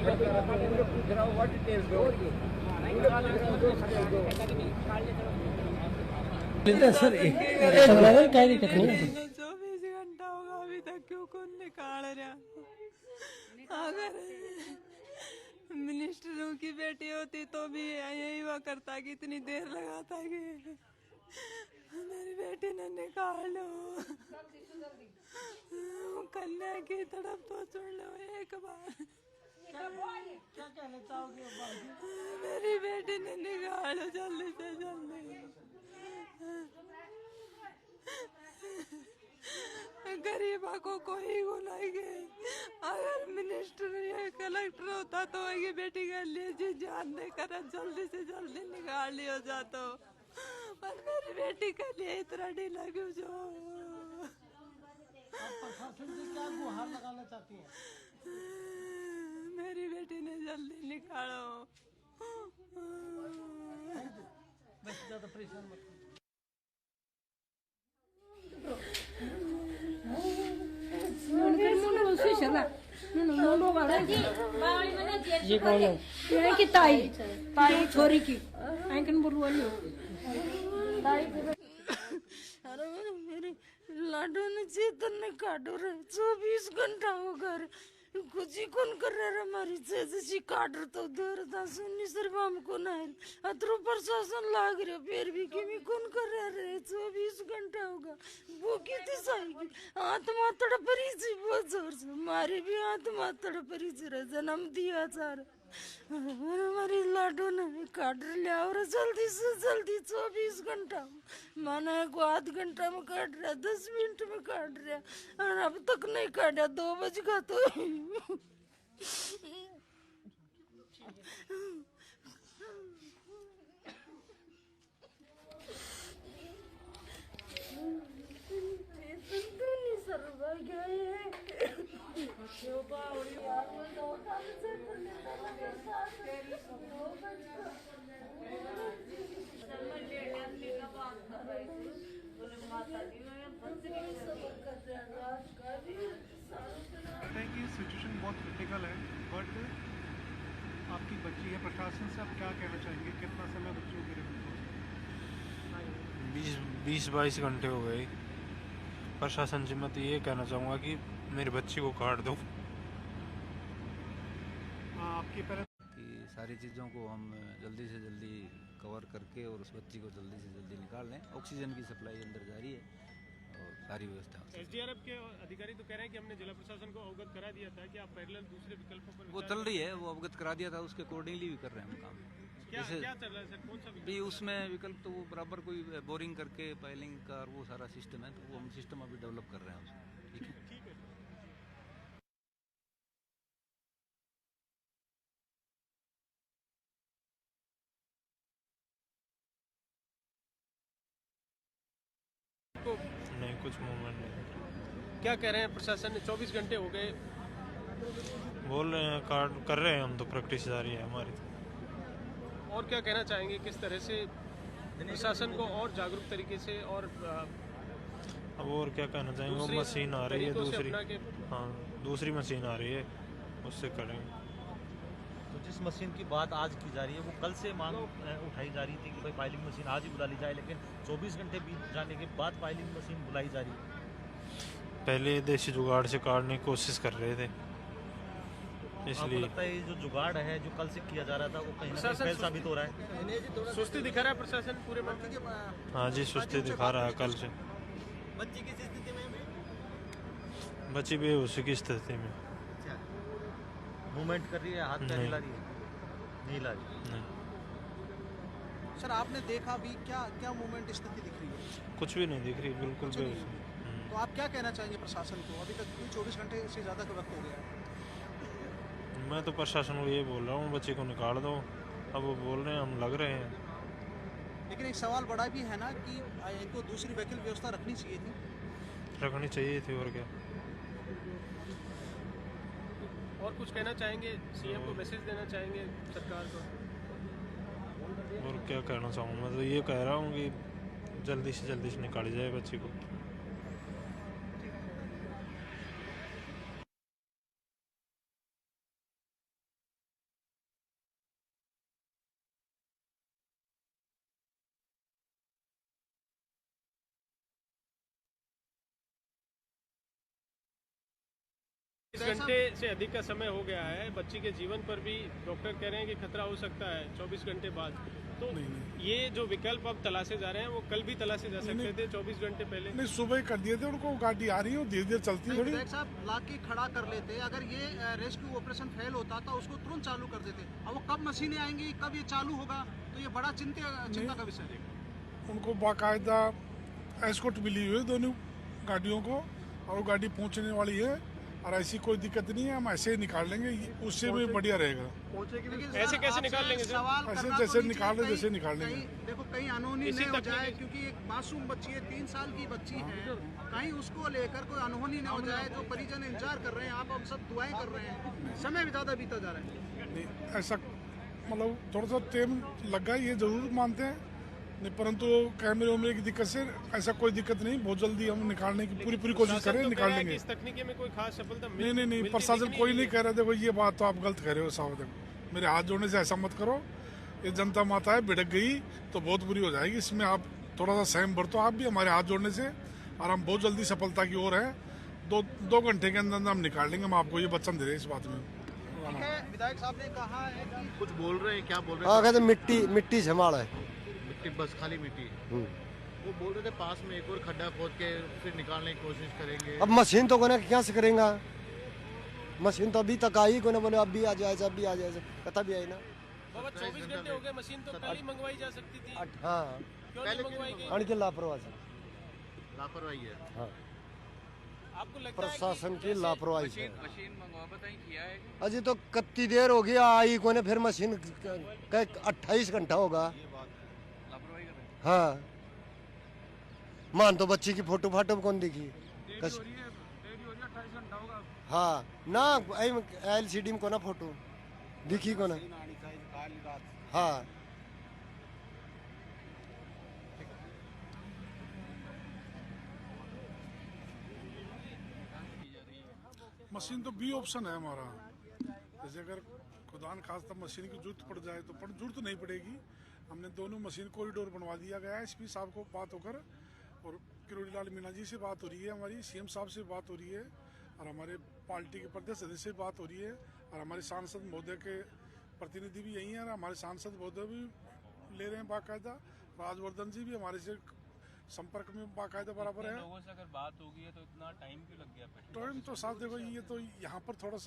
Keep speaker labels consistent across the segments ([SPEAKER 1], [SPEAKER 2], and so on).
[SPEAKER 1] Sir
[SPEAKER 2] 24 घंटा होगा अभी तक क्यों कौन निकाल रहा। अगर मिनिस्टरों की बेटी होती तो भी यही हुआ करता कि इतनी देर लगाता कि मेरी बेटी ने निकालो। कन्या की तरफ तो छोड़ लो एक बार।
[SPEAKER 1] क्या कहना चाहोगे?
[SPEAKER 2] मेरी बेटी ने निकालो जल्दी से जल्दी। गरीबा को कोई गुनाएंगे। अगर मिनिस्टर या कलेक्टर होता तो ये बेटी के लिए जी जान देकर जल्दी से जल्दी निकाल लिया जाता। पर मेरी बेटी के लिए इतना ढीला क्यों जो?
[SPEAKER 1] आप प्रशासन से क्या गुहार लगाना चाहती हैं?
[SPEAKER 2] मेरी बेटी ने जल्दी निकालो।
[SPEAKER 1] बस ज्यादा परेशान मत करो।
[SPEAKER 3] ये कौन है? ये की ताई छोरी की आंकन बोलू वाली
[SPEAKER 2] अरे मेरे लाडो ने चेतन ने काटो रे 24 घंटा हो गए कुछ ही कौन कर रहा है हमारी जैसे काट तो देर था सुनी सिर्फ हमको नहीं अतरो प्रशासन लाग रहे फिर भी कि कौन कर रहा है 24 घंटा होगा वो कितनी सही आत्मा तड़प रही थी बहुत जोर से हमारी भी आत्मा तड़प रही थी जन्म दिया सारा हमारी लाडो ने काट लिया और जल्दी से जल्दी 24 घंटा माना को आध घंटा में काट रहा 10 मिनट में काट रहा और अब तक नहीं काटा 2 बज का तो
[SPEAKER 4] कि सिचुएशन बहुत क्रिटिकल है बट आपकी बच्ची है प्रशासन से आप क्या कहना चाहेंगे कितना समय बच्चों के लिए
[SPEAKER 5] 20-22 घंटे हो गए प्रशासन से मैं तो ये कहना चाहूँगा कि मेरी बच्ची को काट दो।
[SPEAKER 4] आपकी
[SPEAKER 6] कि सारी चीज़ों को हम जल्दी से जल्दी कवर करके और उस बच्ची को जल्दी से जल्दी निकाल लें। ऑक्सीजन की सप्लाई अंदर जारी है और सारी व्यवस्था।
[SPEAKER 4] एसडीआरएफ के अधिकारी तो कह रहे हैं कि हमने जिला प्रशासन को अवगत करा दिया था कि आप पैरेलल दूसरे विकल्पों पर
[SPEAKER 6] वो चल रही है, वो अवगत करा दिया था, उसके अकॉर्डिंगली भी कर रहे हैं हम काम।
[SPEAKER 4] क्या चल रहा है सर? कौन सा
[SPEAKER 6] भी उसमें विकल्प तो वो बराबर कोई बोरिंग करके पाइलिंग का और वो सारा सिस्टम है, तो वो हम सिस्टम अभी डेवलप कर रहे हैं उसको। ठीक है,
[SPEAKER 4] ठीक है। तो
[SPEAKER 5] नहीं, कुछ मूवमेंट नहीं।
[SPEAKER 4] क्या कह रहे हैं प्रशासन ने 24 घंटे हो गए
[SPEAKER 5] बोल रहे हैं कार्ड कर रहे हैं हम, तो प्रैक्टिस जारी है हमारी।
[SPEAKER 4] और क्या कहना चाहेंगे किस तरह से प्रशासन को और जागरूक तरीके से और
[SPEAKER 5] अब और क्या कहना चाहेंगे, वो मशीन आ रही है दूसरी, हाँ दूसरी मशीन आ रही है, उससे करेंगे।
[SPEAKER 7] तो जिस मशीन की बात आज की जा रही है वो कल से मांग उठाई जा रही थी कि भाई पाइलिंग मशीन आज ही बुला ली जाए, लेकिन 24 घंटे बीत जाने के बाद पाइलिंग मशीन बुलाई जा रही है।
[SPEAKER 5] पहले देसी जुगाड़ से काटने की कोशिश कर रहे थे, इसलिए
[SPEAKER 7] लगता है ये जो जुगाड़ है जो कल से किया जा रहा था वो कहीं ना कहीं फेल साबित हो रहा है।
[SPEAKER 4] सुस्ती दिखा रहा है प्रशासन पूरे मंत्री के।
[SPEAKER 5] हाँ जी, सुस्ती दिखा रहा है कल से।
[SPEAKER 7] बच्ची किस स्थिति में?
[SPEAKER 5] बच्ची बेहोशी की स्थिति में।
[SPEAKER 7] मूवमेंट कर रही है, हाथ पैर हिला रही है? नहीं हिला रही।
[SPEAKER 5] नहीं
[SPEAKER 8] सर, आपने देखा भी क्या क्या मूवमेंट स्थिति दिख रही है?
[SPEAKER 5] कुछ भी नहीं दिख रही, बिल्कुल बेहोशी।
[SPEAKER 8] तो आप क्या कहना चाहेंगे प्रशासन को? अभी तक 24 घंटे से ज़्यादा का वक्त हो गया है।
[SPEAKER 5] मैं तो प्रशासन को ये बोल रहा हूँ बच्ची को निकाल दो। अब वो बोल रहे हैं हम लग रहे हैं,
[SPEAKER 8] लेकिन एक सवाल बड़ा भी है ना कि इनको दूसरी वैकल्पिक व्यवस्था रखनी चाहिए थी।
[SPEAKER 5] रखनी चाहिए थी, और क्या।
[SPEAKER 4] और कुछ कहना चाहेंगे? सीएम को मैसेज देना चाहेंगे सरकार को?
[SPEAKER 5] और क्या कहना चाहूँ, मैं तो ये कह रहा हूँ कि जल्दी से निकाली जाए बच्ची को।
[SPEAKER 9] इस घंटे से अधिक का समय हो गया है, बच्ची के जीवन पर भी डॉक्टर कह रहे हैं कि खतरा हो सकता है 24 घंटे बाद। तो ये जो विकल्प अब तलाशे जा रहे हैं वो कल भी तलाशे जा सकते थे 24 घंटे पहले।
[SPEAKER 10] नहीं, सुबह ही कर दिए थे उनको, गाड़ी आ रही है धीरे धीरे चलती है थोड़ी।
[SPEAKER 8] साहब ला के खड़ा कर लेते, अगर ये रेस्क्यू ऑपरेशन फेल होता था उसको तुरंत चालू कर देते। अब वो कब मशीनें आएंगी, कब ये चालू होगा, तो ये बड़ा चिंता का विषय है।
[SPEAKER 10] उनको बाकायदा एस्कॉर्ट मिली हुई है दोनों गाड़ियों को, और वो गाड़ी पहुंचने वाली है, और ऐसी कोई दिक्कत नहीं है, हम ऐसे ही निकाल लेंगे, उससे भी बढ़िया रहेगा।
[SPEAKER 9] ऐसे कैसे निकाल लेंगे सर?
[SPEAKER 10] ऐसे जैसे निकाल रहे जैसे निकाल लेंगे।
[SPEAKER 8] देखो कहीं अनहोनी नहीं हो जाए, क्योंकि एक मासूम बच्ची है, 3 साल की बच्ची है, कहीं उसको लेकर कोई अनहोनी ना हो जाए। जो परिजन इंतजार कर रहे हैं, आप हम सब दुआएं कर रहे हैं, समय भी ज्यादा बीता जा रहा है।
[SPEAKER 10] नहीं, ऐसा मतलब थोड़ा सा टाइम लगा, ये जरूर मानते हैं, नहीं परंतु कैमरे वैमरे की दिक्कत से ऐसा कोई दिक्कत नहीं, बहुत जल्दी हम निकालने की पूरी कोशिश करें, निकाल लेंगे।
[SPEAKER 9] इस तकनीकी में कोई खास सफलता
[SPEAKER 10] नहीं, प्रशासन कोई नहीं कह रहा। देखो ये बात तो आप गलत कह रहे हो साहब, मेरे हाथ जोड़ने से ऐसा मत करो। ये जनता माता है, भिड़क गई तो बहुत बुरी हो जाएगी, इसमें आप थोड़ा सा सहम बरतो आप भी हमारे हाथ जोड़ने से, और हम बहुत जल्दी सफलता की ओर है। 2 घंटे के अंदर हम निकाल लेंगे, हम आपको ये वचन दे रहे हैं इस बात में।
[SPEAKER 8] विधायक साहब ने कहा है कि
[SPEAKER 11] कुछ बोल रहे हैं, क्या बोल रहे हैं?
[SPEAKER 12] हाँ, कहते मिट्टी संभाल है,
[SPEAKER 11] मिट्टी बस खाली मिट्टी। वो बोल रहे थे पास में एक और खड्डा खोद के फिर निकालने की कोशिश करेंगे।
[SPEAKER 12] अब मशीन तो कोने क्या से करेगा, मशीन तो अभी तक आई को ना, बोले अब भी आ जाए, अब भी आ जाए, कथा भी आई ना।
[SPEAKER 9] बाबा 24 घंटे हो गए, मशीन तो पहले मंगवाई जा सकती थी।
[SPEAKER 12] हाँ,
[SPEAKER 9] क्यों नहीं मंगवाई गई?
[SPEAKER 12] अणके लापरवाही
[SPEAKER 11] है।
[SPEAKER 12] हाँ,
[SPEAKER 9] आपको लगता
[SPEAKER 12] प्रशासन की लापरवाही है।
[SPEAKER 11] मशीन मंगवा बताइए किया है
[SPEAKER 12] अजी तो कितनी देर हो गई आई को ने, फिर मशीन 28 घंटा होगा। हाँ, मान तो बच्ची की फोटो फाटो कौन दिखी? हाँ ना, LCD में को ना फोटो दिखी को ना। हाँ,
[SPEAKER 10] मशीन तो बी ऑप्शन है हमारा। जैसे अगर खुदा न खास्ता मशीन की जरूरत पड़ जाए तो जरूरत नहीं पड़ेगी। हमने दोनों मशीन कॉरिडोर बनवा दिया गया है। SP साहब को बात होकर, और किरोड़ी लाल मीणा जी से बात हो रही है, हमारी CM साहब से बात हो रही है, और हमारे पार्टी के प्रदेश सदस्य से बात हो रही है, और हमारे सांसद महोदय के प्रतिनिधि भी यही हैं, और हमारे सांसद महोदय भी ले रहे हैं बाकायदा। राजवर्धन जी भी हमारे से संपर्क में बाकायदा बराबर है।
[SPEAKER 13] लोगों से अगर बात होगी है तो इतना टाइम क्यों लग गया?
[SPEAKER 10] टाइम तो साथ देखो, ये तो यहाँ पर थोड़ा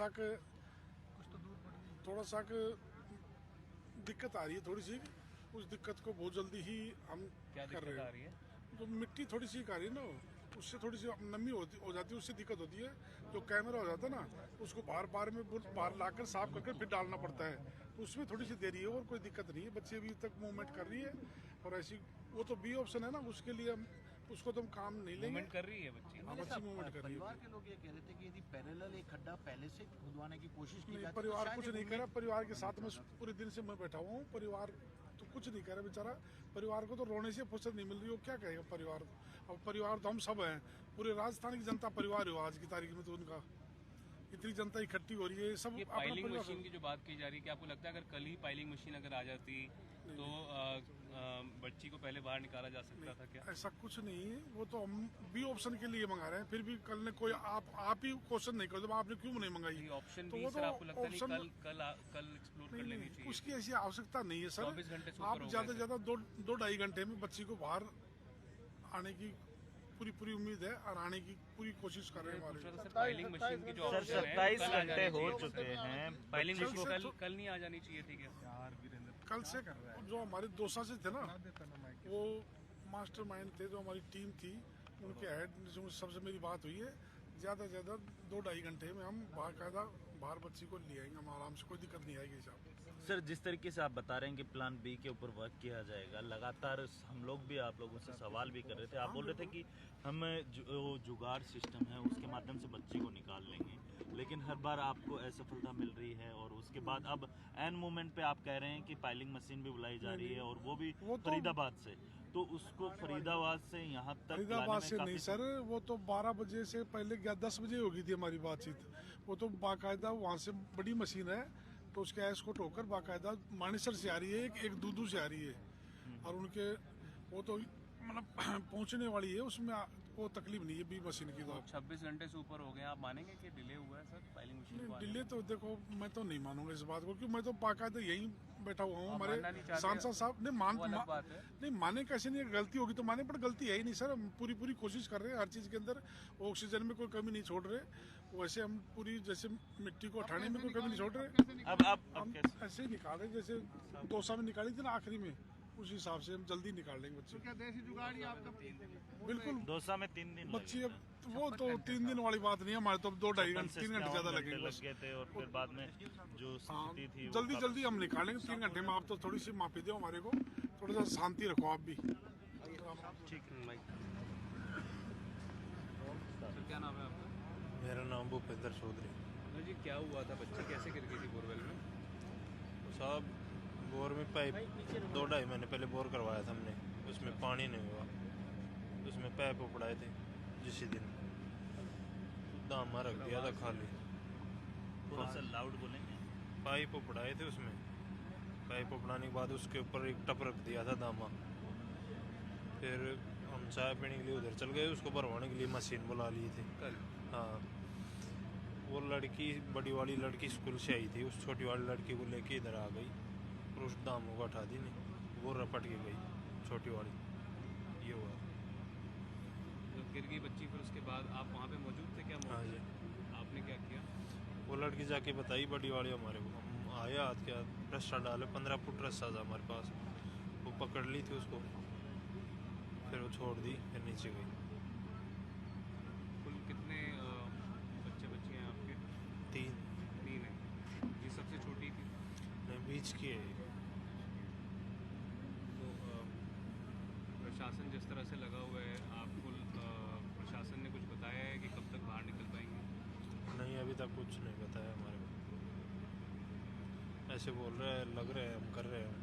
[SPEAKER 10] सा दिक्कत आ रही है थोड़ी सी। उस दिक्कत को बहुत जल्दी ही हम कर रहे हैं। जो मिट्टी थोड़ी सी आ रही है ना, उससे थोड़ी सी नमी हो जाती है, उससे दिक्कत होती है। जो कैमरा हो जाता है ना, उसको बार लाकर साफ करके फिर डालना पड़ता है, तो उसमें थोड़ी सी देरी है, और कोई दिक्कत नहीं है। बच्ची अभी तक मूवमेंट कर रही है, और ऐसी वो तो बी ऑप्शन है ना, उसके लिए हम उसको तो हम काम नहीं लेंगे।
[SPEAKER 13] मूवमेंट कर रही है बच्ची।
[SPEAKER 10] हाँ, बच्ची मूवमेंट कर रही है।
[SPEAKER 8] परिवार के लोग ये कह रहे थे कि यदि पैरेलल एक खड्डा पहले से खुदवाने की कोशिश की जाती,
[SPEAKER 10] परिवार कुछ नहीं करा। परिवार के साथ में पूरे दिन से मैं बैठा हुआ हूँ। परिवार तो कुछ नहीं कह रहा बेचारा। परिवार को तो रोने से फुर्सत नहीं मिल रही, वो क्या कहेगा परिवार। अब परिवार तो हम सब हैं, पूरे राजस्थान की जनता परिवार हो आज की तारीख में। तो उनका इतनी जनता इकट्ठी हो रही है, सब
[SPEAKER 13] ये पाइलिंग मशीन की जो बात की जा रही है, कि आपको लगता है अगर कल ही पाइलिंग मशीन अगर आ जाती तो बच्ची को पहले बाहर निकाला जा सकता था क्या?
[SPEAKER 10] ऐसा कुछ नहीं है, वो तो हम बी ऑप्शन के लिए मंगा रहे हैं। फिर भी कल ने कोई आप ही क्वेश्चन नहीं कर, आपने क्यों नहीं मंगाई
[SPEAKER 13] ऑप्शन
[SPEAKER 10] तो
[SPEAKER 13] बी? सर आपको लगता नहीं कल एक्सप्लोर कर लेनी चाहिए?
[SPEAKER 10] उसकी ऐसी आवश्यकता नहीं है सर।
[SPEAKER 13] 24 घंटे
[SPEAKER 10] आप ज्यादा से ज्यादा 2-2.5 घंटे में बच्ची को बाहर आने की पूरी उम्मीद है, और आने की पूरी कोशिश कर रहे हैं हमारे।
[SPEAKER 13] पाइलिंग मशीन की जो
[SPEAKER 7] सर 27 घंटे हो चुके हैं,
[SPEAKER 13] पाइलिंग मशीन कल नहीं आ जानी चाहिए थी क्या?
[SPEAKER 10] कल से जो हमारे दौसा से थे ना, वो मास्टरमाइंड थे, जो हमारी टीम थी, उनके हेड जो सबसे मेरी बात हुई है, ज़्यादा से ज़्यादा 2-2.5 घंटे में हम बाकायदा बाहर बच्ची को ले आएंगे, हम आराम से, कोई दिक्कत नहीं आएगी साहब।
[SPEAKER 7] सर जिस तरीके से आप बता रहे हैं कि प्लान बी के ऊपर वर्क किया जाएगा, लगातार हम लोग भी आप लोगों से सवाल भी कर रहे थे। आप बोल रहे थे कि हम जो जुगाड़ सिस्टम है उसके माध्यम से बच्ची को निकाल लेंगे, लेकिन हर बार आपको असफलता मिल रही है, और उसके बाद अब एन मोमेंट पे आप कह रहे हैं कि पाइलिंग मशीन भी बुलाई जा रही है, और वो भी फरीदाबाद से। तो उसको फरीदाबाद से यहाँ तक
[SPEAKER 10] फरीदाबाद से नहीं सर, वो तो 12 बजे से पहले 10 बजे होगी थी हमारी बातचीत। वो तो बाकायदा वहाँ से बड़ी मशीन है, तो उसके एस्कॉर्ट होकर बाकायदा मानेसर से आ रही है, एक दूदू से आ रही है, और उनके वो तो मतलब पहुँचने वाली है। उसमें वो तकलीफ नहीं है बी मशीन की। तो
[SPEAKER 13] 26 घंटे से ऊपर हो गए, आप मानेंगे कि डिले हुआ है सर फाइलिंग मशीन को आने में?
[SPEAKER 10] डिले तो देखो मैं तो नहीं मानूंगा इस बात को, क्योंकि मैं तो बाकायदा यहीं बैठा हुआ हूँ। हमारे सांसद साहब ने नहीं माने कैसे नहीं, गलती होगी तो माने, पर गलती है ही नहीं सर। हम पूरी कोशिश कर रहे हैं हर चीज़ के अंदर, ऑक्सीजन में कोई कमी नहीं छोड़ रहे। वैसे हम पूरी जैसे मिट्टी को हटाने में कोई कमी नहीं छोड़ रहे।
[SPEAKER 7] अब
[SPEAKER 10] ऐसे ही निकाल रहे जैसे दौसा में निकाली थी ना आखिरी में, उस हिसाब से हम जल्दी निकाल लेंगे बच्चे।
[SPEAKER 8] क्या देसी जुगाड़ आपका?
[SPEAKER 10] बिल्कुल
[SPEAKER 7] दौसा में 3 दिन
[SPEAKER 10] बच्ची अब वो तो 3 दिन वाली बात नहीं है, हमारे तो 2-2.5 घंटे 3 घंटे ज्यादा लगेंगे
[SPEAKER 7] लग गए थे। और फिर बाद में जो स्थिति थी
[SPEAKER 10] जल्दी हम निकालेंगे 3 घंटे में। आप तो थोड़ी सी माफी दो हमारे को, थोड़ा सा शांति रखो आप भी।
[SPEAKER 13] ठीक है। क्या नाम है आपका?
[SPEAKER 5] मेरा नाम भूपेंद्र चौधरी।
[SPEAKER 13] जी क्या हुआ था, बच्ची कैसे गिर गई थी बोरवेल में?
[SPEAKER 5] साहब बोर में पाइप 2-2.5 महीने पहले बोर करवाया था हमने, उसमें पानी नहीं हुआ, उसमें पाइप उपड़ाए थे जिसी दिन, दामा रख दिया था खाली।
[SPEAKER 7] थोड़ा सा लाउड बोलेंगे।
[SPEAKER 5] पाइप उपड़ाए थे उसमें, पाइप उपड़ाने के बाद उसके ऊपर एक टप रख दिया था दामा। फिर हम चाय पीने के लिए उधर चल गए, उसको भरवाने के लिए मशीन बुला ली थी कल। हाँ, वो लड़की बड़ी वाली लड़की स्कूल से आई थी, उस छोटी वाली लड़की को लेके इधर आ गई और उस दामों को हटा दी नहीं, वो रपट के गई छोटी वाली। ये हुआ
[SPEAKER 13] जब गिर गई बच्ची, फिर उसके बाद आप वहाँ पे मौजूद थे क्या?
[SPEAKER 5] हाँ जी।
[SPEAKER 13] आपने क्या किया?
[SPEAKER 5] वो लड़की जाके बताई बड़ी वाली हमारे को, हम आए हाथ के रस्सा डाले, 15 फुट रस्सा था हमारे पास, वो पकड़ ली थी उसको, फिर वो छोड़ दी, फिर नीचे गई।
[SPEAKER 13] कुल कितने बच्चे हैं आपके? 3 है। ये सबसे छोटी थी?
[SPEAKER 5] नहीं, बीच की है।
[SPEAKER 13] तो प्रशासन जिस तरह से लगा हुआ है, आपको प्रशासन ने कुछ बताया है कि कब तक बाहर निकल पाएंगे?
[SPEAKER 5] नहीं, अभी तक कुछ नहीं बताया हमारे को, ऐसे बोल रहे हैं, लग रहे हैं, हम कर रहे हैं।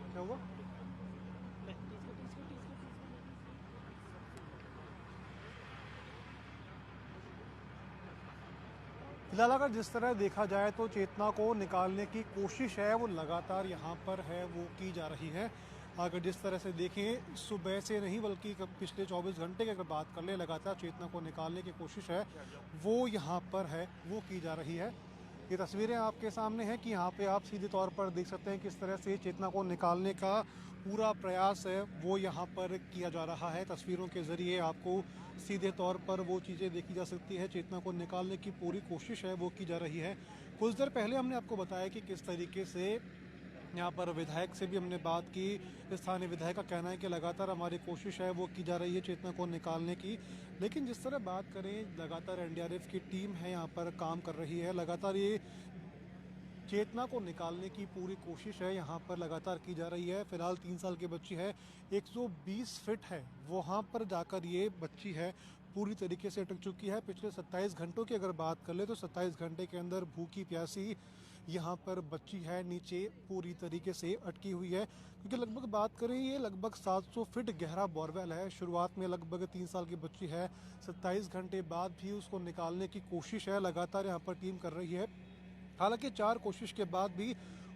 [SPEAKER 4] क्या हुआ? फिलहाल अगर जिस तरह देखा जाए तो चेतना को निकालने की कोशिश है वो लगातार यहाँ पर है वो की जा रही है। अगर जिस तरह से देखें सुबह से नहीं बल्कि पिछले 24 घंटे की अगर बात कर ले लगातार चेतना को निकालने की कोशिश है वो यहाँ पर है वो की जा रही है। ये तस्वीरें आपके सामने हैं कि यहाँ पे आप सीधे तौर पर देख सकते हैं किस तरह से चेतना को निकालने का पूरा प्रयास है वो यहाँ पर किया जा रहा है। तस्वीरों के ज़रिए आपको सीधे तौर पर वो चीज़ें देखी जा सकती है। चेतना को निकालने की पूरी कोशिश है वो की जा रही है। कुछ देर पहले हमने आपको बताया कि किस तरीके से यहाँ पर विधायक से भी हमने बात की। स्थानीय विधायक का कहना है कि लगातार हमारी कोशिश है वो की जा रही है चेतना को निकालने की। लेकिन जिस तरह बात करें लगातार एनडीआरएफ की टीम है यहाँ पर काम कर रही है। लगातार ये चेतना को निकालने की पूरी कोशिश है यहाँ पर लगातार की जा रही है। फिलहाल 3 साल की बच्ची है, 120 फीट है वहाँ पर जाकर ये बच्ची है पूरी तरीके से अटक चुकी है। पिछले 27 घंटों की अगर बात कर ले तो 27 घंटे के अंदर भूखी प्यासी यहाँ पर बच्ची है नीचे पूरी तरीके से अटकी हुई है। क्योंकि लगभग बात करें ये लगभग 700 फीट गहरा बोरवेल है। शुरुआत में लगभग 3 साल की बच्ची है, 27 घंटे बाद भी उसको निकालने की कोशिश है लगातार यहाँ पर टीम कर रही है। हालांकि 4 कोशिश के बाद भी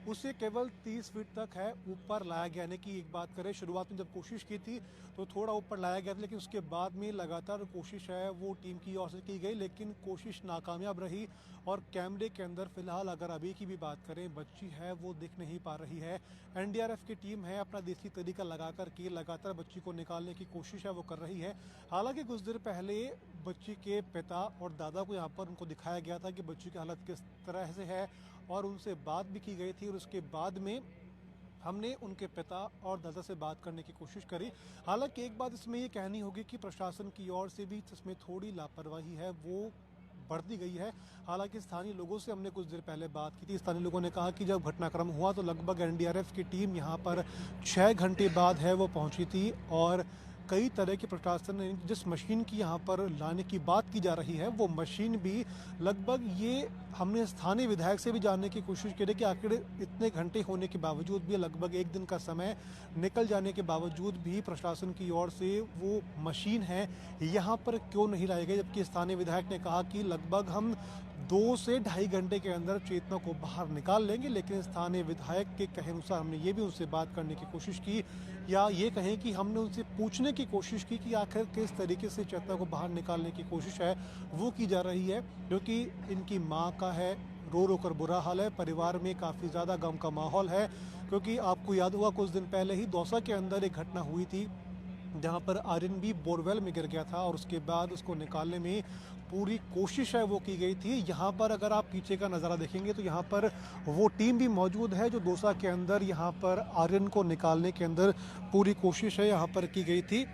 [SPEAKER 4] उसे केवल 30 फीट तक है ऊपर लाया गया। यानी कि एक बात करें शुरुआत में जब कोशिश की थी तो थोड़ा ऊपर लाया गया था, लेकिन उसके बाद में लगातार कोशिश है वो टीम की ओर से की गई, लेकिन कोशिश नाकामयाब रही। और कैमरे के अंदर फिलहाल अगर अभी की भी बात करें बच्ची है वो दिख नहीं पा रही है। एनडीआरएफ की टीम है अपना देसी तरीका लगाकर के लगातार बच्ची को निकालने की कोशिश है वो कर रही है। हालांकि कुछ देर पहले बच्ची के पिता और दादा को यहाँ पर उनको दिखाया गया था कि बच्ची की हालत किस तरह से है और उनसे बात भी की गई थी। और उसके बाद में हमने उनके पिता और दादा से बात करने की कोशिश करी। हालांकि एक बात इसमें ये कहनी होगी कि प्रशासन की ओर से भी इसमें थोड़ी लापरवाही है वो बढ़ती गई है। हालांकि स्थानीय लोगों से हमने कुछ देर पहले बात की थी। स्थानीय लोगों ने कहा कि जब घटनाक्रम हुआ तो लगभग एनडीआरएफ की टीम यहाँ पर 6 घंटे बाद है वो पहुँची थी और कई तरह के प्रशासन ने जिस मशीन की यहाँ पर लाने की बात की जा रही है वो मशीन भी लगभग ये हमने स्थानीय विधायक से भी जानने की कोशिश की कि आखिर इतने घंटे होने के बावजूद भी लगभग 1 दिन का समय निकल जाने के बावजूद भी प्रशासन की ओर से वो मशीन है यहाँ पर क्यों नहीं लाई गई। जबकि स्थानीय विधायक ने कहा कि लगभग हम 2 से ढाई घंटे के अंदर चेतना को बाहर निकाल लेंगे। लेकिन स्थानीय विधायक के कहे अनुसार हमने ये भी उनसे बात करने की कोशिश की या ये कहें कि हमने उनसे पूछने की कोशिश की कि आखिर किस तरीके से चेतना को बाहर निकालने की कोशिश है वो की जा रही है। क्योंकि इनकी माँ का है रो रो कर बुरा हाल है, परिवार में काफ़ी ज़्यादा गम का माहौल है। क्योंकि आपको याद हुआ कुछ दिन पहले ही दौसा के अंदर एक घटना हुई थी जहाँ पर आर्यन भी बोरवेल में गिर गया था और उसके बाद उसको निकालने में पूरी कोशिश है वो की गई थी। यहाँ पर अगर आप पीछे का नज़ारा देखेंगे तो यहाँ पर वो टीम भी मौजूद है जो दौसा के अंदर यहाँ पर आर्यन को निकालने के अंदर पूरी कोशिश है यहाँ पर की गई थी।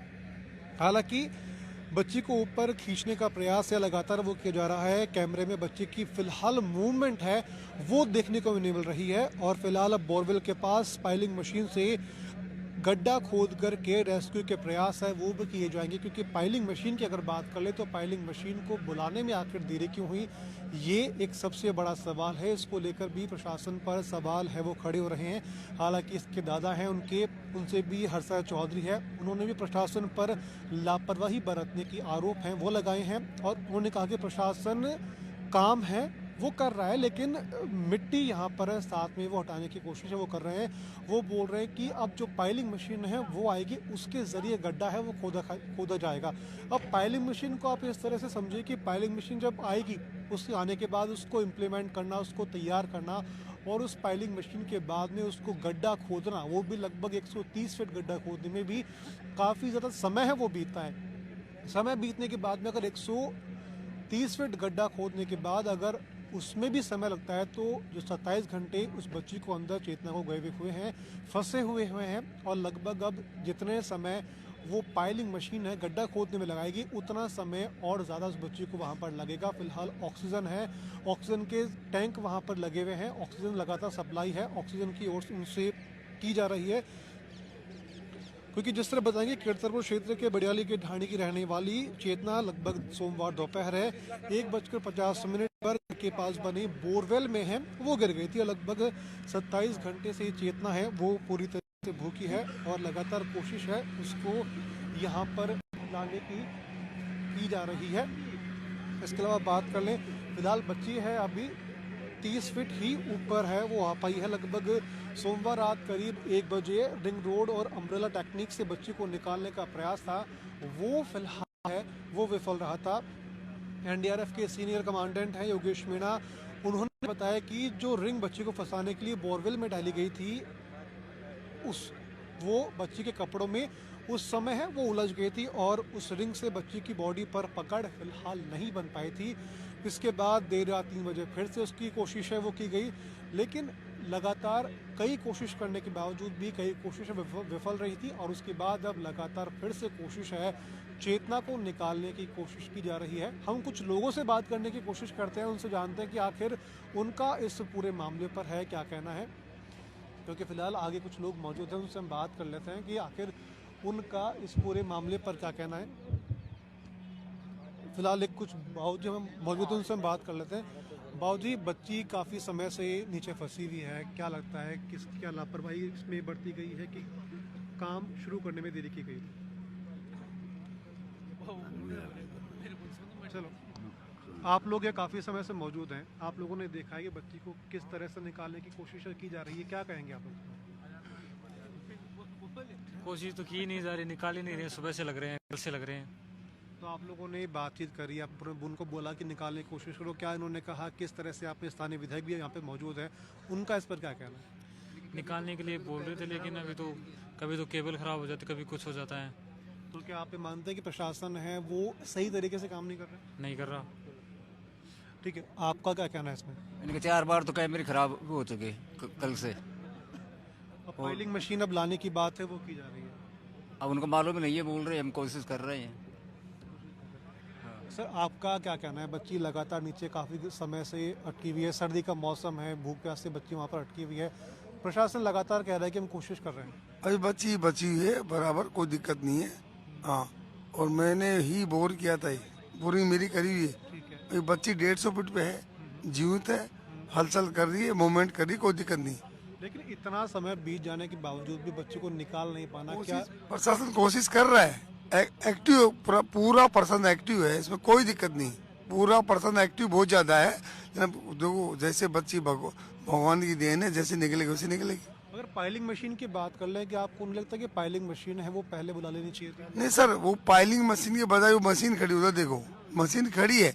[SPEAKER 4] हालांकि बच्ची को ऊपर खींचने का प्रयास है लगातार वो किया जा रहा है। कैमरे में बच्ची की फिलहाल मूवमेंट है वो देखने को नहीं मिल रही है। और फिलहाल अब बोरवेल के पास पाइलिंग मशीन से गड्ढा खोद करके रेस्क्यू के प्रयास है वो भी किए जाएंगे। क्योंकि पाइलिंग मशीन की अगर बात कर ले तो पाइलिंग मशीन को बुलाने में आखिर देरी क्यों हुई ये एक सबसे बड़ा सवाल है। इसको लेकर भी प्रशासन पर सवाल है वो खड़े हो रहे हैं। हालांकि इसके दादा हैं उनसे भी हर्षा चौधरी है, उन्होंने भी प्रशासन पर लापरवाही बरतने की आरोप हैं वो लगाए हैं। और उन्होंने कहा कि प्रशासन काम है वो कर रहा है लेकिन मिट्टी यहाँ पर है साथ में वो हटाने की कोशिश है वो कर रहे हैं। वो बोल रहे हैं कि अब जो पाइलिंग मशीन है वो आएगी उसके ज़रिए गड्ढा है वो खोदा जाएगा। अब पाइलिंग मशीन को आप इस तरह से समझिए कि पाइलिंग मशीन जब आएगी उसके आने के बाद उसको इम्प्लीमेंट करना, उसको तैयार करना और उस पाइलिंग मशीन के बाद में उसको गड्ढा खोदना वो भी लगभग 130 फीट गड्ढा खोदने में भी काफ़ी ज़्यादा समय है वो बीतता है। समय बीतने के बाद में अगर 130 फीट गड्ढा खोदने के बाद अगर उसमें भी समय लगता है तो जो 27 घंटे उस बच्ची को अंदर चेतना को गए हुए हैं फंसे हुए हैं और लगभग अब जितने समय वो पाइलिंग मशीन है गड्ढा खोदने में लगाएगी उतना समय और ज़्यादा उस बच्ची को वहाँ पर लगेगा। फिलहाल ऑक्सीजन है, ऑक्सीजन के टैंक वहाँ पर लगे हुए हैं, ऑक्सीजन लगातार सप्लाई है ऑक्सीजन की ओर से उनसे की जा रही है। क्योंकि जिस तरह बताएंगे कीर्तनपुर क्षेत्र के बडियाली के ढाणी की रहने वाली चेतना लगभग सोमवार दोपहर है 1:50 पर के पास बने बोरवेल में है, वो गिर गई थी। लगभग 27 घंटे से चेतना है वो पूरी तरह से भूखी है और लगातार कोशिश है उसको यहाँ पर लाने की जा रही है। इसके अलावा बात कर लें, फिलहाल बच्ची है अभी 30 फीट ही ऊपर है, वो आ पाई है। लगभग सोमवार रात करीब 1 बजे रिंग रोड और अम्ब्रेला टेक्निक से बच्ची को निकालने का प्रयास था, वो फिलहाल है वो विफल रहा था। एनडीआरएफ के सीनियर कमांडेंट हैं योगेश मीणा, उन्होंने बताया कि जो रिंग बच्ची को फंसाने के लिए बोरवेल में डाली गई थी वो बच्ची के कपड़ों में उस समय है वो उलझ गई थी और उस रिंग से बच्ची की बॉडी पर पकड़ फिलहाल नहीं बन पाई थी। इसके बाद देर रात 3 बजे फिर से उसकी कोशिश है वो की गई, लेकिन लगातार कई कोशिश करने के बावजूद भी कई कोशिशें विफल रही थी और उसके बाद अब लगातार फिर से कोशिश है चेतना को निकालने की कोशिश की जा रही है। हम कुछ लोगों से बात करने की कोशिश करते हैं, उनसे जानते हैं कि आखिर उनका इस पूरे मामले पर है क्या कहना है, क्योंकि फिलहाल आगे कुछ लोग मौजूद हैं, उनसे हम बात कर लेते हैं कि आखिर उनका इस पूरे मामले पर क्या कहना है। फिलहाल एक कुछ बाबूजी हम मौजूद हैं, उनसे हम बात कर लेते हैं। बाबूजी, बच्ची काफ़ी समय से नीचे फंसी हुई है, क्या लगता है किसकी क्या लापरवाही इसमें बरती गई है कि काम शुरू करने में देरी की गई? चलो, आप लोग ये काफ़ी समय से मौजूद हैं, आप लोगों ने देखा है कि बच्ची को किस तरह से निकालने की कोशिश की जा रही है, क्या कहेंगे आप लोग?
[SPEAKER 14] कोशिश तो की नहीं जा रही, निकाल ही नहीं रहे, सुबह से लग रहे हैं, कल से लग रहे हैं।
[SPEAKER 4] तो आप लोगों ने बातचीत करी, आप उनको बोला कि निकालने की कोशिश करो, क्या इन्होंने कहा? किस तरह से आपके स्थानीय विधायक भी यहाँ पे मौजूद है, उनका इस पर क्या कहना है?
[SPEAKER 14] निकालने के लिए बोल रहे थे, लेकिन अभी तो कभी तो केबल खराब हो जाती, कभी कुछ हो जाता है।
[SPEAKER 4] तो क्या आप मानते हैं कि प्रशासन है वो सही तरीके से काम नहीं कर रहा?
[SPEAKER 14] नहीं कर रहा।
[SPEAKER 4] ठीक है, आपका क्या कहना है इसमें?
[SPEAKER 15] इनके 4 बार तो कैमरे खराब हो चुके कल से।
[SPEAKER 4] अब फाइलिंग मशीन अब लाने की बात है वो की जा रही है,
[SPEAKER 15] अब उनको मालूम नहीं है, बोल रहे हैं हम कोशिश कर रहे हैं।
[SPEAKER 4] सर, आपका क्या कहना है? बच्ची लगातार नीचे काफ़ी समय से अटकी हुई है, सर्दी का मौसम है, भूख प्यास से बच्ची वहाँ पर अटकी हुई है, प्रशासन लगातार कह रहा है कि हम कोशिश कर रहे हैं।
[SPEAKER 16] अभी बच्ची बची है बराबर, कोई दिक्कत नहीं है। हाँ, और मैंने ही बोर किया था, बोरिंग मेरी करी हुई है। अभी बच्ची 150 फीट पे है, जीवित है, हलचल कर रही है, मूवमेंट कर रही है, कोई दिक्कत नहीं।
[SPEAKER 4] लेकिन इतना समय बीत जाने के बावजूद भी बच्चे को निकाल नहीं पाना, क्या
[SPEAKER 16] प्रशासन कोशिश कर रहा है? एक्टिव, पूरा पर्सन एक्टिव है, इसमें कोई दिक्कत नहीं। पूरा पर्सन एक्टिव बहुत ज्यादा है। देखो, जैसे बच्ची भगवान की देन है, जैसे निकलेगी वैसे निकलेगी।
[SPEAKER 4] अगर पाइलिंग मशीन की बात कर लें, कि आपको नहीं लगता कि पाइलिंग मशीन है वो पहले बुला लेनी चाहिए थी?
[SPEAKER 16] नहीं सर, वो पाइलिंग मशीन के बजाय वो मशीन खड़ी, उधर देखो मशीन खड़ी है,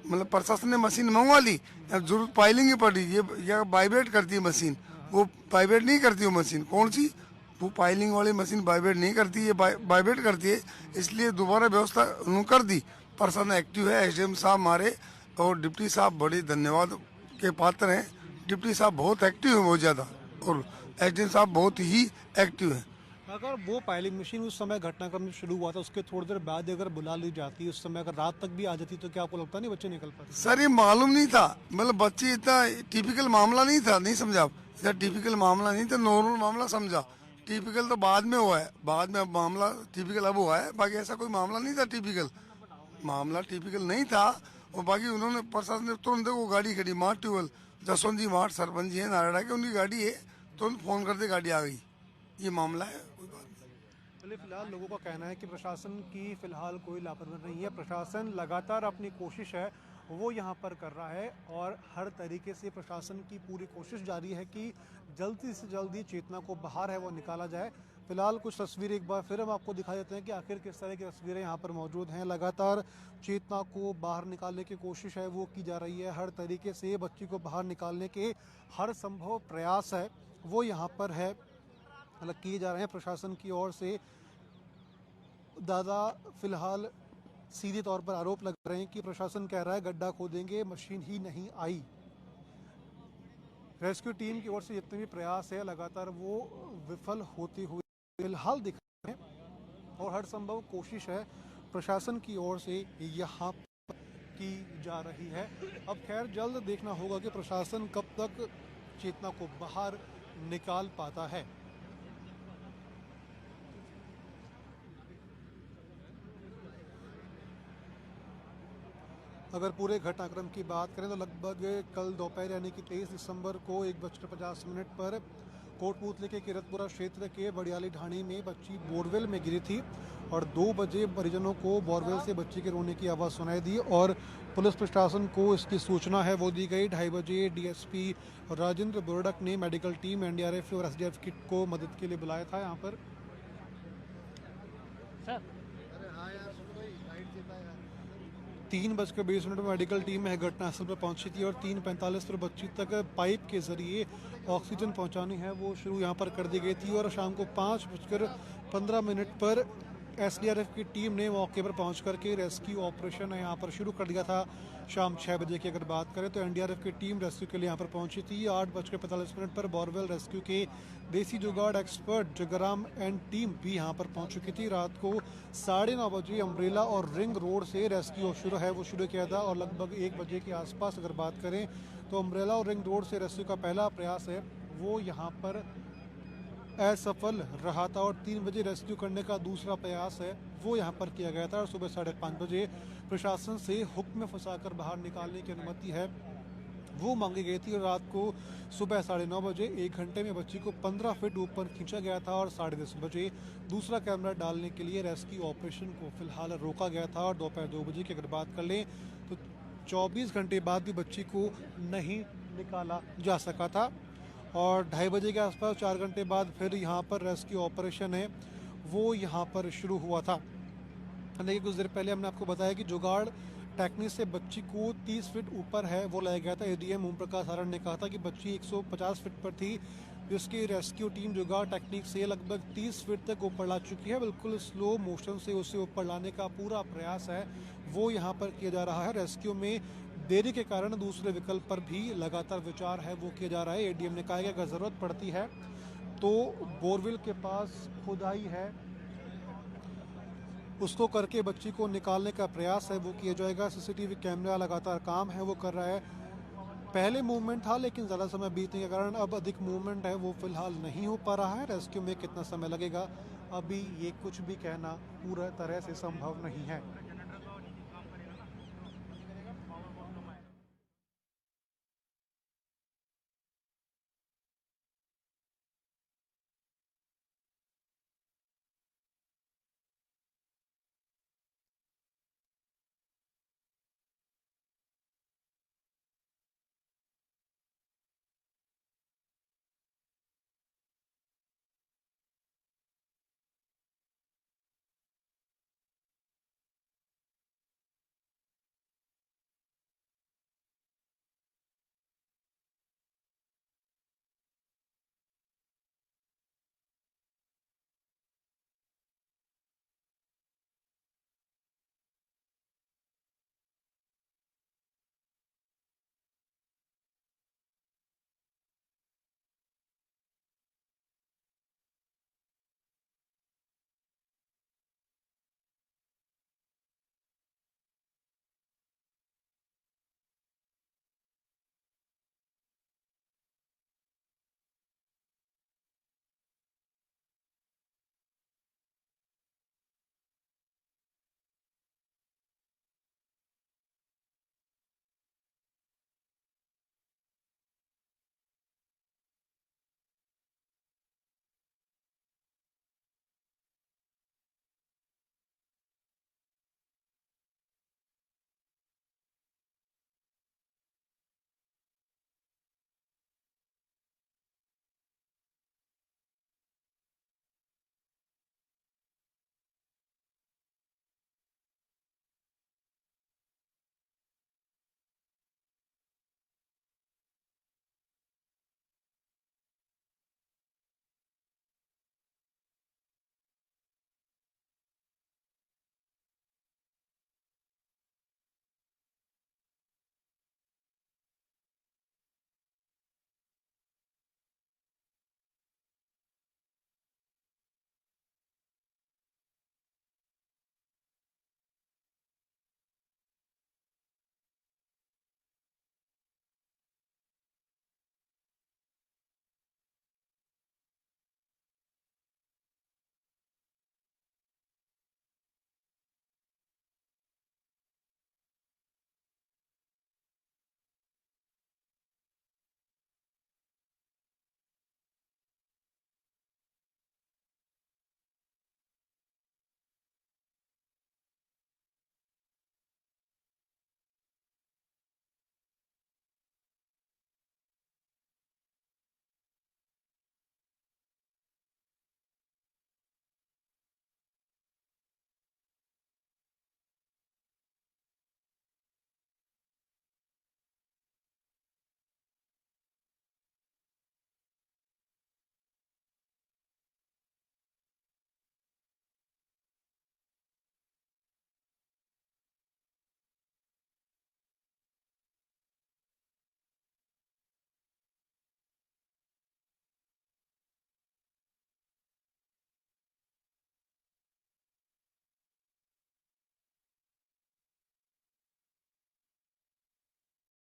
[SPEAKER 16] मतलब प्रशासन ने मशीन मंगवा ली, अब जरूरत पाइलिंग ही पड़ी। ये वाइब्रेट करती है मशीन, वो वाइब्रेट नहीं करती वो मशीन। कौन सी? वो पाइलिंग वाली मशीन वाइब्रेट नहीं करती है, वाइब्रेट करती है, इसलिए दोबारा व्यवस्था उन्होंने कर दी। पर्सन एक्टिव है, एसडीएम साहब हमारे और डिप्टी साहब बड़े धन्यवाद के पात्र हैं। डिप्टी साहब बहुत एक्टिव है, बहुत ज़्यादा, और एसडीएम साहब बहुत ही एक्टिव है।
[SPEAKER 4] अगर वो पाइलिंग मशीन उस समय घटनाक्रम में शुरू हुआ था, उसके थोड़ी देर बाद अगर बुला ली जाती, उस समय अगर रात तक भी आ जाती, तो क्या आपको लगता नहीं बच्चे निकल पाते?
[SPEAKER 16] सर, ये मालूम नहीं था, मतलब बच्चे इतना टिपिकल मामला नहीं था, नहीं समझा आप? इतना टिपिकल मामला नहीं था, नॉर्मल मामला समझा। टिपिकल तो बाद में हुआ है, बाद में अब मामला टिपिकल अब हुआ है, बाकी ऐसा कोई मामला नहीं था। टिपिकल मामला टिपिकल नहीं था, और बाकी उन्होंने प्रशासन ने तुरंत वो गाड़ी खड़ी, mart tubal, Jaswant G mart sarpanch ji है नारायणा के, उनकी गाड़ी है, तुरंत फोन करते गाड़ी आ गई। ये मामला है, कोई बात नहीं।
[SPEAKER 4] फिलहाल लोगों का कहना है कि प्रशासन की फिलहाल कोई लापरवाही नहीं है, प्रशासन लगातार अपनी कोशिश है वो यहाँ पर कर रहा है, और हर तरीके से प्रशासन की पूरी कोशिश जारी है कि जल्दी से जल्दी चेतना को बाहर है वो निकाला जाए। फिलहाल कुछ तस्वीरें एक बार फिर हम आपको दिखा देते हैं कि आखिर किस तरह की तस्वीरें यहाँ पर मौजूद हैं। लगातार चेतना को बाहर निकालने की कोशिश है वो की जा रही है, हर तरीके से बच्ची को बाहर निकालने के हर संभव प्रयास है वो यहाँ पर है मतलब किए जा रहे हैं प्रशासन की ओर से। दादा फिलहाल सीधे तौर पर आरोप लगा रहे हैं कि प्रशासन कह रहा है गड्ढा खोदेंगे, मशीन ही नहीं आई। रेस्क्यू टीम की ओर से जितने भी प्रयास है लगातार वो विफल होती हुई फिलहाल दिख रहे हैं, और हर संभव कोशिश है प्रशासन की ओर से यहाँ की जा रही है। अब खैर जल्द देखना होगा कि प्रशासन कब तक चेतना को बाहर निकाल पाता है। अगर पूरे घटनाक्रम की बात करें तो लगभग कल दोपहर यानी कि 23 दिसंबर को 1:50 पर कोटपूतली के किरतपुरा क्षेत्र के बड़ियाली ढाणी में बच्ची बोरवेल में गिरी थी और 2 बजे परिजनों को बोरवेल से बच्ची के रोने की आवाज़ सुनाई दी और पुलिस प्रशासन को इसकी सूचना है वो दी गई। 2:30 बजे डीएसपी राजेंद्र बोरडक ने मेडिकल टीम, एनडीआरएफ और एसडीएफ किट को मदद के लिए बुलाया था। यहाँ पर 3:20 में मेडिकल टीम है घटनास्थल पर पहुंची थी और 3:45 पर बच्ची तक पाइप के जरिए ऑक्सीजन पहुंचानी है वो शुरू यहाँ पर कर दी गई थी और शाम को 5:15 पर एसडीआरएफ की टीम ने मौके पर पहुंच करके रेस्क्यू ऑपरेशन यहाँ पर शुरू कर दिया था। शाम 6 बजे की अगर बात करें तो एनडीआरएफ की टीम रेस्क्यू के लिए यहाँ पर पहुंची थी। 8:45 पर बोरवेल रेस्क्यू के देसी जुगाड़ एक्सपर्ट जगराम एंड टीम भी यहाँ पर पहुंच चुकी थी। रात को 9:30 बजे अम्ब्रेला और रिंग रोड से रेस्क्यू शुरू किया था और लगभग 1 बजे के आसपास अगर बात करें तो अम्ब्रेला और रिंग रोड से रेस्क्यू का पहला प्रयास है वो यहाँ पर असफल रहा था और 3 बजे रेस्क्यू करने का दूसरा प्रयास है वो यहाँ पर किया गया था और सुबह 5:30 बजे प्रशासन से हुक्म में फंसाकर बाहर निकालने की अनुमति है वो मांगी गई थी और रात को सुबह 9:30 बजे 1 घंटे में बच्ची को 15 फीट ऊपर खींचा गया था और 10:30 बजे दूसरा कैमरा डालने के लिए रेस्क्यू ऑपरेशन को फिलहाल रोका गया था। और दोपहर 2 बजे की अगर बात कर लें तो 24 घंटे बाद भी बच्ची को नहीं निकाला जा सका था और 2:30 बजे के आसपास 4 घंटे बाद फिर यहाँ पर रेस्क्यू ऑपरेशन है वो यहाँ पर शुरू हुआ था। देखिए कुछ देर पहले हमने आपको बताया कि जुगाड़ टेक्निक से बच्ची को 30 फीट ऊपर है वो लाया गया था। एडीएम ओम प्रकाश आरण ने कहा था कि बच्ची 150 फीट पर थी जिसकी रेस्क्यू टीम जुगाड़ टेक्निक से लगभग 30 फीट तक ऊपर ला चुकी है। बिल्कुल स्लो मोशन से उसे ऊपर लाने का पूरा प्रयास है वो यहाँ पर किया जा रहा है। रेस्क्यू में देरी के कारण दूसरे विकल्प पर भी लगातार विचार है वो किया जा रहा है। एडीएम ने कहा है कि अगर ज़रूरत पड़ती है तो बोरवेल के पास खुदाई है उसको करके बच्ची को निकालने का प्रयास है वो किया जाएगा। सीसीटीवी कैमरा लगातार काम है वो कर रहा है। पहले मूवमेंट था लेकिन ज़्यादा समय बीतने के कारण अब अधिक मूवमेंट है वो फिलहाल नहीं हो पा रहा है। रेस्क्यू में कितना समय लगेगा अभी ये कुछ भी कहना पूरा तरह से संभव नहीं है।